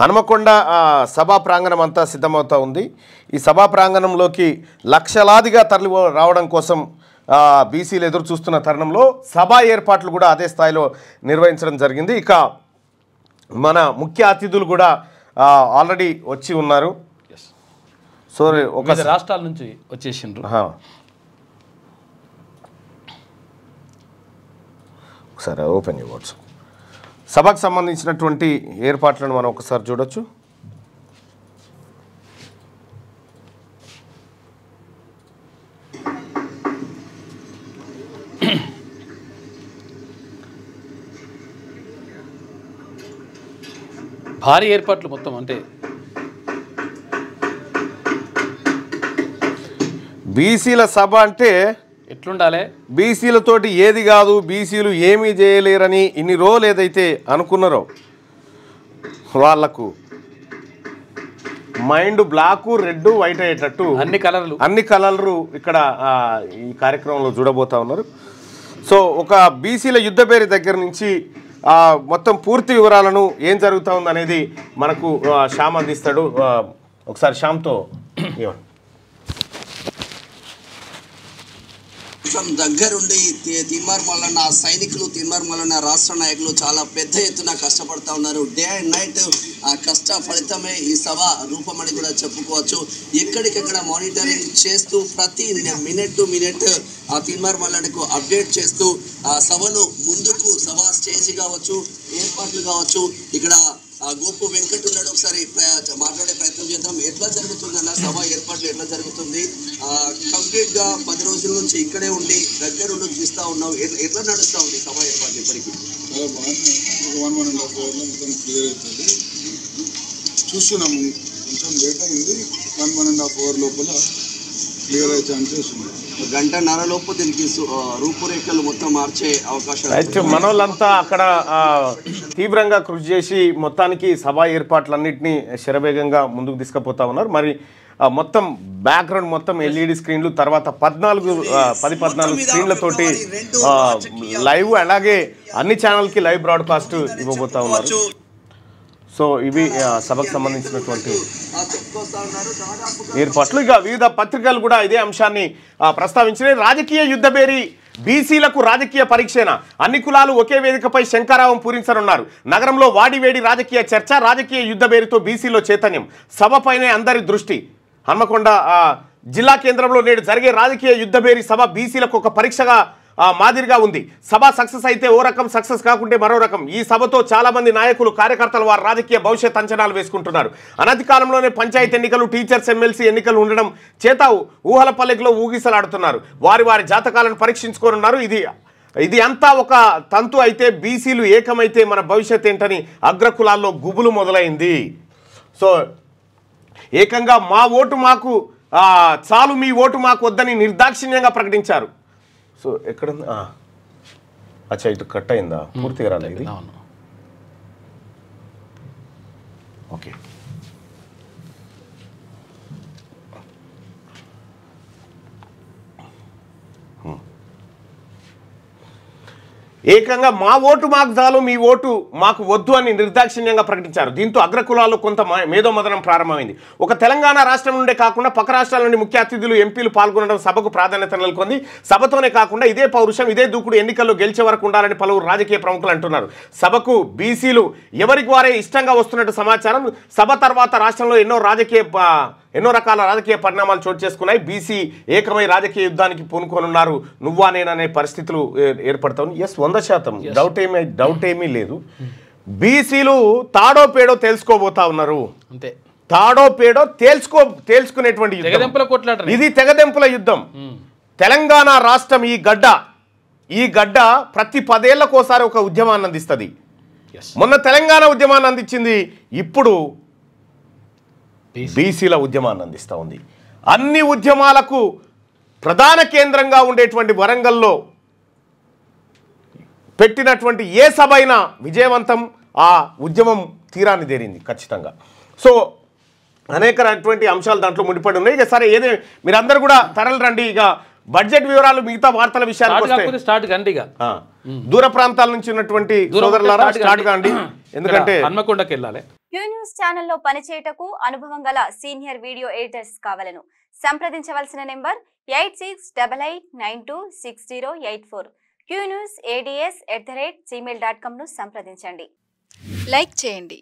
హనుమకొండ సభా ప్రాంగణం అంతా సిద్ధమవుతా ఉంది. ఈ సభా ప్రాంగణంలోకి లక్షలాదిగా తరలి రావడం కోసం బీసీలు ఎదురు చూస్తున్న తరుణంలో సభా ఏర్పాట్లు కూడా అదే స్థాయిలో నిర్వహించడం జరిగింది. ఇక మన ముఖ్య అతిథులు కూడా ఆల్రెడీ వచ్చి ఉన్నారు. సో ఒక రాష్ట్రాల నుంచి వచ్చేసిండ్రు. ఒకసారి ఓపెన్ చేయవచ్చు. సభకు సంబంధించినటువంటి ఏర్పాట్లను మనం ఒకసారి చూడొచ్చు. భారీ ఏర్పాట్లు మొత్తం అంటే బీసీల సభ అంటే ఎట్లుండాలి, బీసీలతోటి ఏది కాదు, బీసీలు ఏమీ చేయలేరని ఇన్ని రోజులు ఏదైతే అనుకున్నారో వాళ్లకు మైండ్ బ్లాకు రెడ్ వైట్ అయ్యేటట్టు అన్ని కలర్లు ఇక్కడ ఈ కార్యక్రమంలో చూడబోతా ఉన్నారు. సో ఒక బీసీల యుద్ధ పేరు దగ్గర నుంచి మొత్తం పూర్తి వివరాలను ఏం జరుగుతూ ఉందనేది మనకు శ్యామ్ అందిస్తాడు. ఒకసారి శ్యామ్తో దగ్గరుండి తీన్మార్ మల్లన్న సైనికులు, తీన్మార్ మల్లన్న రాష్ట్ర నాయకులు చాలా పెద్ద ఎత్తున కష్టపడతా ఉన్నారు. డే అండ్ నైట్ ఆ కష్ట ఫలితమే ఈ సభ రూపమని కూడా చెప్పుకోవచ్చు. ఎక్కడికెక్కడ మానిటరింగ్ చేస్తూ ప్రతి మినిట్ టు మినిట్ ఆ తీన్మార్ మల్లన్నకు అప్డేట్ చేస్తూ ఆ సభను ముందుకు సభా స్టేజ్ కావచ్చు, ఏర్పాట్లు కావచ్చు. ఇక్కడ గోపు వెంకట్ ఉన్నాడు, ఒకసారి మాట్లాడే ప్రయత్నం చేద్దాం. ఎట్లా జరుగుతుంది అన్న సభ ఏర్పాట్లు ఎట్లా జరుగుతుంది? కంప్లీట్ గా 10 రోజుల నుంచి ఇక్కడే ఉండి దగ్గరుండి చూస్తా ఉన్నాం. ఎట్లా నడుస్తా ఉంది సభ ఏర్పాట్లు? ఇప్పటికీ చూస్తున్నాము, కొంచెం లేట్ అయింది. 1.5 hour లోపల క్లియర్ అయితే అని చూస్తున్నాం. 1.5 గంట లోపు దీనికి రూపురేఖలు మొత్తం మార్చే అవకాశం. మనోళ్ళంతా అక్కడ తీవ్రంగా కృషి చేసి మొత్తానికి సభా ఏర్పాట్లన్నింటినీ శరవేగంగా ముందుకు తీసుకుపోతా ఉన్నారు. మరి మొత్తం బ్యాక్గ్రౌండ్ మొత్తం ఎల్ఈడి స్క్రీన్లు, తర్వాత 10-14 స్క్రీన్లతోటి లైవ్, అలాగే అన్ని ఛానల్కి లైవ్ బ్రాడ్కాస్ట్ ఇవ్వబోతా ఉన్నారు. సో ఇవి సభకు సంబంధించినటువంటి ఏర్పాట్లు. ఇక వివిధ పత్రికలు కూడా ఇదే అంశాన్ని ప్రస్తావించినాయి. రాజకీయ యుద్ధబేరి బీసీలకు రాజకీయ పరీక్షేనా, అన్ని కులాలు ఒకే వేదికపై శంఖారావం పూరించనున్నారు. నగరంలో వాడివేడి రాజకీయ చర్చ, రాజకీయ యుద్ధబేరితో బీసీలో చైతన్యం, సభపైనే అందరి దృష్టి. హన్మకొండ జిల్లా కేంద్రంలో నేడు జరిగే రాజకీయ యుద్ధబేరి సభ బీసీలకు ఒక పరీక్షగా మాదిరిగా ఉంది. సభ సక్సెస్ అయితే ఓ రకం, సక్సెస్ కాకుంటే మరో రకం. ఈ సభతో చాలా మంది నాయకులు, కార్యకర్తలు వారి రాజకీయ భవిష్యత్ అంచనాలు వేసుకుంటున్నారు. అనతి కాలంలోనే పంచాయతీ ఎన్నికలు, టీచర్స్ ఎమ్మెల్సీ ఎన్నికలు ఉండడం చేత ఊహల పల్లెకులో ఊగిసలాడుతున్నారు. వారి జాతకాలను పరీక్షించుకోనున్నారు. ఇది అంతా ఒక తంతు అయితే బీసీలు ఏకమైతే మన భవిష్యత్ ఏంటని అగ్రకులాల్లో గుబులు మొదలైంది. సో ఏకంగా మా ఓటు మాకు చాలు, మీ ఓటు మాకు వద్దని నిర్దాక్షిణ్యంగా ప్రకటించారు. సో ఎక్కడ అచ్చా, ఇటు కట్ అయిందా? పూర్తిగా రాలేదు ఇది. ఓకే, ఏకంగా మా ఓటు మాకు చాలు, మీ ఓటు మాకు వద్దు అని నిర్దాక్షిణ్యంగా ప్రకటించారు. దీంతో అగ్రకులాల్లో కొంత మేధోమదనం ప్రారంభమైంది. ఒక తెలంగాణ రాష్ట్రం నుండే కాకుండా పక్క రాష్ట్రాల నుండి ముఖ్య అతిథులు, ఎంపీలు పాల్గొనడం సభకు ప్రాధాన్యత నెలకొంది. సభతోనే కాకుండా ఇదే పౌరుషం, ఇదే దూకుడు ఎన్నికల్లో గెలిచే వరకు ఉండాలని పలువురు రాజకీయ ప్రముఖులు అంటున్నారు. సభకు బీసీలు ఎవరికి వారే ఇష్టంగా వస్తున్నట్టు సమాచారం. సభ తర్వాత రాష్ట్రంలో ఎన్నో రకాల రాజకీయ పరిణామాలు చోటు చేసుకున్నాయి. బీసీ ఏకమై రాజకీయ యుద్ధానికి పూనుకోనున్నారు. నువ్వా నేననే పరిస్థితులు ఏర్పడతాయి. 100% డౌట్ ఏమీ లేదు. బీసీలు తాడో పేడో తెలుసుకోబోతా ఉన్నారు. అంతే, తాడో పేడో తేల్చుకునేటువంటి యుద్ధం ఇది, తెగదెంపుల యుద్ధం. తెలంగాణ రాష్ట్రం ఈ గడ్డ ప్రతి 10 ఏళ్లకోసారి ఒక ఉద్యమాన్ని అందిస్తుంది. మొన్న తెలంగాణ ఉద్యమాన్ని అందించింది, ఇప్పుడు బీసీల ఉద్యమాన్ని అందిస్తూ ఉంది. అన్ని ఉద్యమాలకు ప్రధాన కేంద్రంగా ఉండేటువంటి వరంగల్లో పెట్టినటువంటి ఏ సభ అయినా విజయవంతం, ఆ ఉద్యమం తీరాన్ని చేరింది ఖచ్చితంగా. సో అనేకటువంటి అంశాలు దాంట్లో ముడిపడి ఉన్నాయి. ఇక సరే, ఏదే మీరందరూ కూడా తరలి రండి. ఇక బడ్జెట్ వివరాలు, మిగతా వార్తల విషయాలు స్టార్ట్ కండి. దూర ప్రాంతాల నుంచి ఉన్నటువంటి సోదరులారా స్టార్ట్ కాండి, ఎందుకంటే హన్మకొండకి వెళ్ళాలి. క్యూ న్యూస్ ఛానల్లో పనిచేయటకు అనుభవం గల సీనియర్ వీడియో ఎడిటర్స్ కావాలను సంప్రదించవలసిన నెంబర్ 8688926084 qnewsads@gmail.com ను సంప్రదించండి. లైక్ చేయండి.